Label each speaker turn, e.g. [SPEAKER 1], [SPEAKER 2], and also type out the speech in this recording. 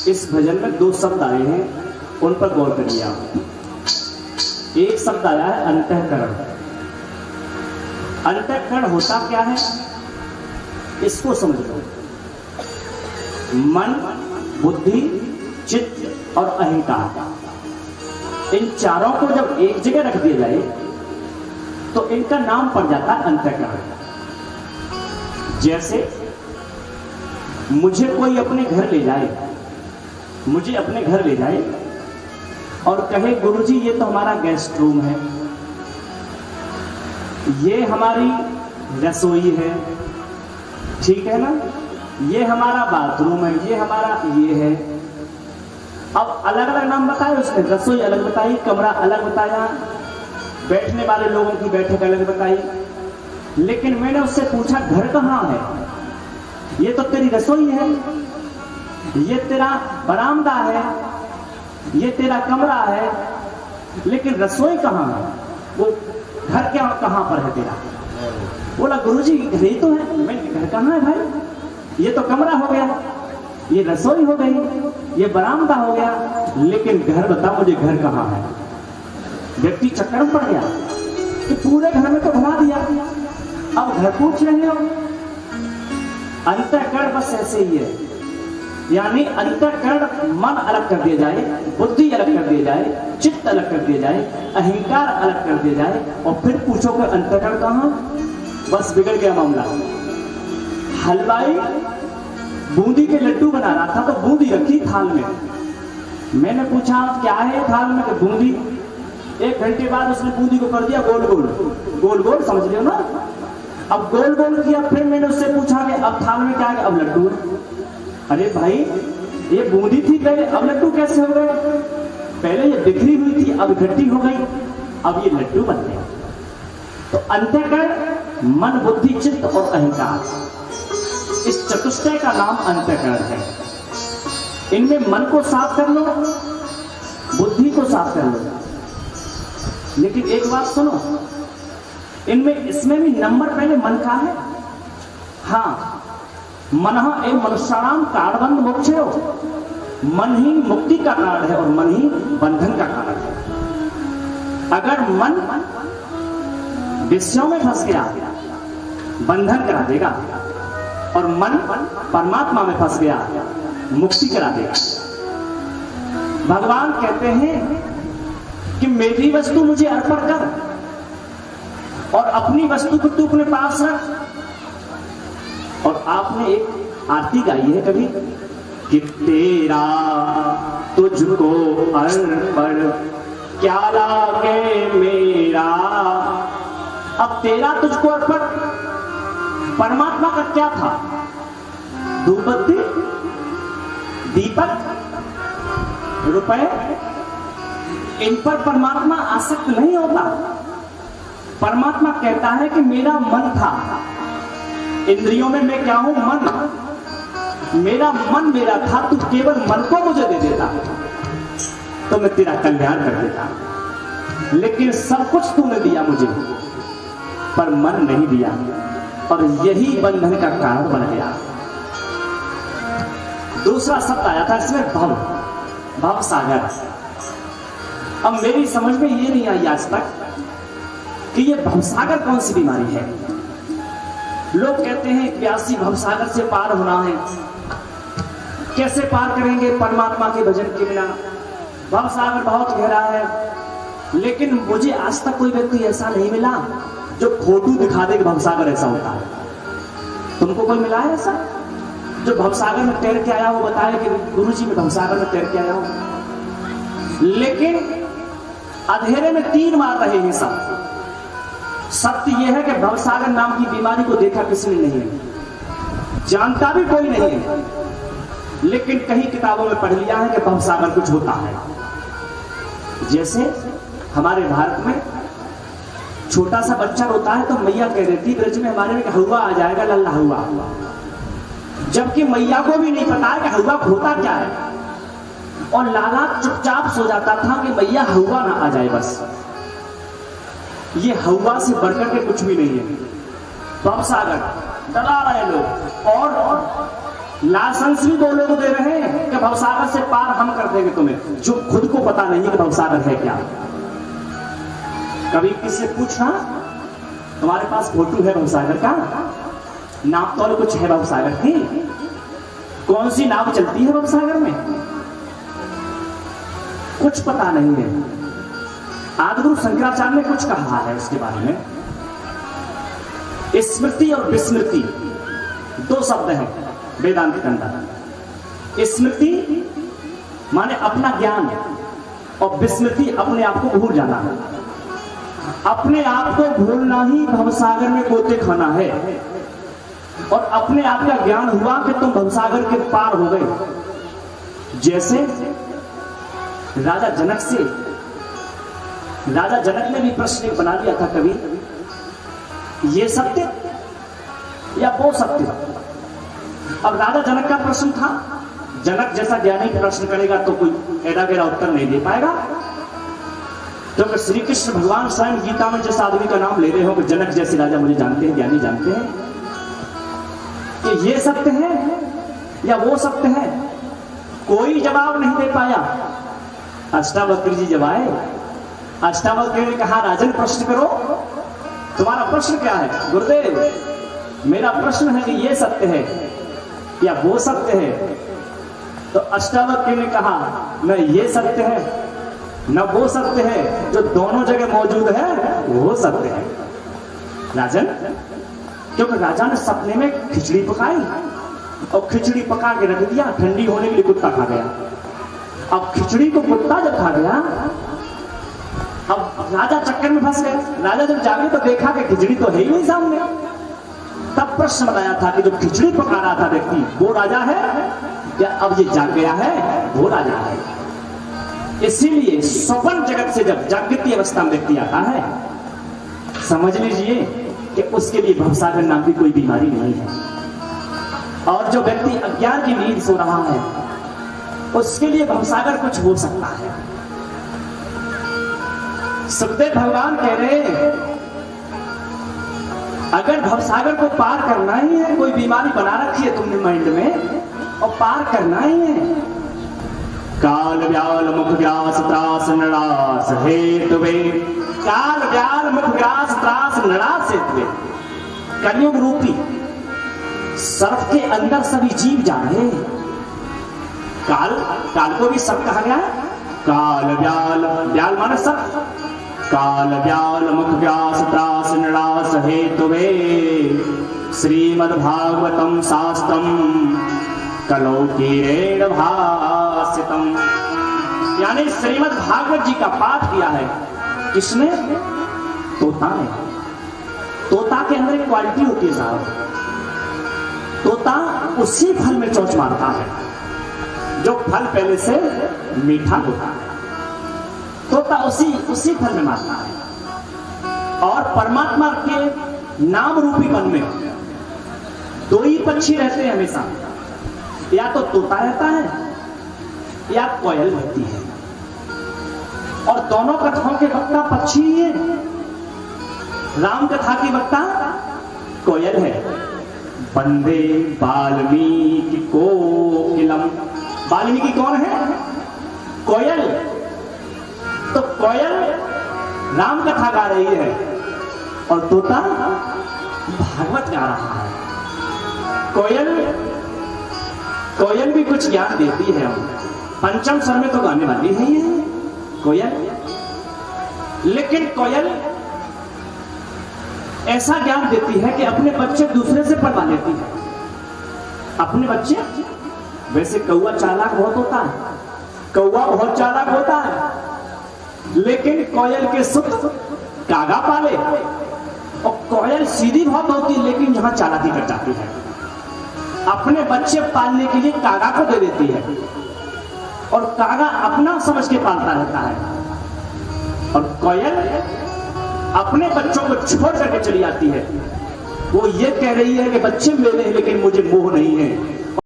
[SPEAKER 1] इस भजन में दो शब्द आए हैं, उन पर गौर करिए आप। एक शब्द आया है अंतःकरण। अंतःकरण होता क्या है इसको समझ लो। मन, बुद्धि, चित्त और अहंकार, इन चारों को जब एक जगह रख दिया जाए तो इनका नाम पड़ जाता है अंतःकरण। जैसे मुझे कोई अपने घर ले जाए, मुझे अपने घर ले जाए और कहे गुरुजी ये तो हमारा गेस्ट रूम है, ये हमारी रसोई है, ठीक है ना, ये हमारा बाथरूम है, ये हमारा ये है। अब अलग अलग नाम बताए उसने, रसोई अलग बताई, कमरा अलग बताया, बैठने वाले लोगों की बैठक अलग बताई। लेकिन मैंने उससे पूछा घर कहाँ है? ये तो तेरी रसोई है, ये तेरा बरामदा है, ये तेरा कमरा है, लेकिन रसोई कहाँ है? वो घर क्या कहाँ पर है तेरा? बोला गुरुजी घर ही तो है। मैं घर कहाँ है भाई? ये तो कमरा हो गया, ये रसोई हो गई, ये बरामदा हो गया, लेकिन घर बता मुझे घर कहाँ है? व्यक्ति चक्कर में पड़ गया कि पूरे घर में तो घुमा दिया, अब घर पूछ रहे हो। अंतःकरण बस ऐसे ही है, यानी अंतःकरण मन अलग कर दिया जाए, बुद्धि अलग कर दिया जाए, चित्त अलग कर दिया जाए, अहंकार अलग कर दिया जाए, और फिर पूछो कि अंतःकरण कहाँ? बस बिगड़ गया मामला। हलवाई बूंदी के लड्डू बना रहा था तो बूंदी रखी थाल में। मैंने पूछा क्या है थाल में? कि बूंदी। 1 घंटे बाद उसने बूंदी को कर दिया गोल गोल, गोल गोल, समझ रहे हो ना? अब गोल गोल किया, फिर मैंने उससे पूछा कि अब थाल में क्या है? अब लड्डू है। अरे भाई ये बूंदी थी पहले, अब लड्डू कैसे हो गए? पहले ये बिखरी हुई थी, अब इकट्ठी हो गई, अब ये लड्डू बन गए। तो अंतःकरण मन, बुद्धि, चित्त और अहंकार, इस चतुष्टय का नाम अंतःकरण है। इनमें मन को साफ कर लो, बुद्धि को साफ कर लो। लेकिन एक बात सुनो, इसमें भी नंबर पहले मन का है। हाँ, मनः एवं मनुष्याणाम कारणबंध मोक्षयो, मन ही मुक्ति का कारण है और मन ही बंधन का कारण है। अगर मन विषयों में फंस गया बंधन करा देगा, और मन परमात्मा में फंस गया मुक्ति करा देगा। भगवान कहते हैं कि मेरी वस्तु मुझे अर्पण कर और अपनी वस्तु को तू अपने पास रख। और आपने एक आरती गाई है कभी कि तेरा तुझको अर्पण क्या लागे मेरा। अब तेरा तुझको अर्पण परमात्मा का क्या था? धूपबत्ती, दीपक, रुपए, इन पर परमात्मा आसक्त नहीं होता। परमात्मा कहता है कि मेरा मन था, इंद्रियों में मैं क्या हूं? मन। मेरा मन मेरा था, तू केवल मन को मुझे दे देता तो मैं तेरा कल्याण कर देता। लेकिन सब कुछ तूने दिया मुझे, पर मन नहीं दिया, और यही बंधन का कारण बन गया। दूसरा शब्द आया था इसमें भव, भव सागर। अब मेरी समझ में ये नहीं आई आज तक कि ये भवसागर कौन सी बीमारी है। लोग कहते हैं प्यासी भवसागर से पार होना है। कैसे पार करेंगे परमात्मा के भजन के बिना? भवसागर बहुत गहरा है। लेकिन मुझे आज तक कोई व्यक्ति ऐसा नहीं मिला जो फोटो दिखा दे कि भवसागर ऐसा होता है। तुमको कोई मिला है ऐसा जो भवसागर में तैर के आया हो, बताया कि गुरुजी मैं भवसागर में तैर के आया हूं? लेकिन अंधेरे में तीर मार रहे हैं सब। सत्य यह है कि भवसागर नाम की बीमारी को देखा किसी ने नहीं है, जानता भी कोई नहीं है, लेकिन कहीं किताबों में पढ़ लिया है कि भवसागर कुछ होता है। जैसे हमारे भारत में छोटा सा बच्चा रोता है तो मैया कह देती ब्रज में हमारे में हवा आ जाएगा, लल्ला हुआ। जबकि मैया को भी नहीं पता है कि हवा होता क्या है, और लाला चुपचाप सो जाता था कि मैया हवा ना आ जाए बस। ये हवा से बढ़कर के कुछ भी नहीं है। भवसागर डरा रहे लोग। और लाइसेंस भी वो लोग दे रहे हैं कि भवसागर से पार हम कर देंगे तुम्हें, जो खुद को पता नहीं है कि भवसागर है क्या। कभी किसी से पूछना तुम्हारे पास फोटो है भवसागर का, नाव तो कुछ है भवसागर की, कौन सी नाव चलती है भवसागर में, कुछ पता नहीं है। आदिगुरु शंकराचार्य ने कुछ कहा है उसके बारे में। स्मृति और विस्मृति दो शब्द हैं वेदांत के अंदर। स्मृति माने अपना ज्ञान और विस्मृति अपने आप को भूल जाना। अपने आप को भूलना ही भवसागर में गोते खाना है, और अपने आप का ज्ञान हुआ कि तुम भवसागर के पार हो गए। जैसे राजा जनक ने भी प्रश्न बना लिया था कभी, ये सत्य या वो सत्य। अब राजा जनक का प्रश्न था, जनक जैसा ज्ञानी प्रश्न करेगा तो कोई एड़ा गेड़ा उत्तर नहीं दे पाएगा, क्योंकि श्री कृष्ण भगवान स्वयं गीता में जिस आदमी का नाम ले रहे हो कि जनक जैसे राजा मुझे जानते हैं, ज्ञानी जानते हैं कि ये सत्य है या वो सत्य है, कोई जवाब नहीं दे पाया। अष्टावक्र जी जब आए, अष्टावक्र ने कहा राजन प्रश्न करो, तुम्हारा प्रश्न क्या है। गुरुदेव मेरा प्रश्न है कि ये सत्य है या वो सत्य है। तो अष्टावक्र ने कहा न ये सत्य है न वो सत्य है, जो दोनों जगह मौजूद है वो सत्य है राजन। क्योंकि राजा ने सपने में खिचड़ी पकाई और खिचड़ी पका के रख दिया, ठंडी होने के लिए कुत्ता खा गया। अब खिचड़ी को कुत्ता जब खा गया, अब राजा चक्कर में फंस गए। राजा जब जागे तो देखा कि खिचड़ी तो है ही नहीं सामने। तब प्रश्न बनाया था कि जो खिचड़ी पका रहा था व्यक्ति वो राजा है या अब ये जाग गया है वो राजा है। इसीलिए स्वप्न जगत से जब जागृति अवस्था में व्यक्ति आता है, समझ लीजिए कि उसके लिए भवसागर नाम की कोई बीमारी नहीं है। और जो व्यक्ति अज्ञान की नींद सो रहा है उसके लिए भवसागर कुछ हो सकता है। सुखदेव भगवान कह रहे हैं अगर भवसागर को पार करना ही है, कोई बीमारी बना रखी है तुमने माइंड में और पार करना ही है, काल व्याल मुख व्यास त्रास नड़ास हेतुवे, काल व्याल मुख व्यास त्रास नड़ास हेतुवे। कलयुग रूपी सर्प के अंदर सभी जीव जाए। काल को भी सर्प कहा गया है। काल व्याल, व्याल माने सर्प। काल व्याल मुख व्यास त्रास नड़ास हेतुवे, श्रीमद्भागवतम शास्त्रम कलौकीरेण भासितम। यानी श्रीमद्भागवत जी का पाठ किया है किसने? तोता ने। तोता के अंदर एक क्वालिटी होती है साहब, तोता उसी फल में चोंच मारता है जो फल पहले से मीठा होता है। तोता उसी फल में मारता है। और परमात्मा के नाम रूपी वन में दो ही पक्षी रहते हैं हमेशा, या तो तोता रहता है या कोयल रहती है। और दोनों कथाओं के वक्ता पक्षी ही है। राम कथा की वक्ता कोयल है। वंदे वाल्मीकि कोकिलम। वाल्मीकि कौन है? कोयल। तो कोयल राम कथा गा रही है और तोता भागवत गा रहा है। कोयल भी कुछ ज्ञान देती है। पंचम स्वर में तो गाने वाली है ये कोयल। लेकिन कोयल ऐसा ज्ञान देती है कि अपने बच्चे दूसरे से पढ़वा लेती है। अपने बच्चे, वैसे कौवा चालाक बहुत होता है, कौवा बहुत चालाक होता है, लेकिन कोयल के सुत कागा पाले। और कोयल सीधी बहुत होती है लेकिन यहां चालाकी कर जाती है। अपने बच्चे पालने के लिए कागा को दे देती है और कागा अपना समझ के पालता रहता है। और कोयल अपने बच्चों को छोड़ करके चली आती है। वो ये कह रही है कि बच्चे मेरे हैं लेकिन मुझे मोह नहीं है।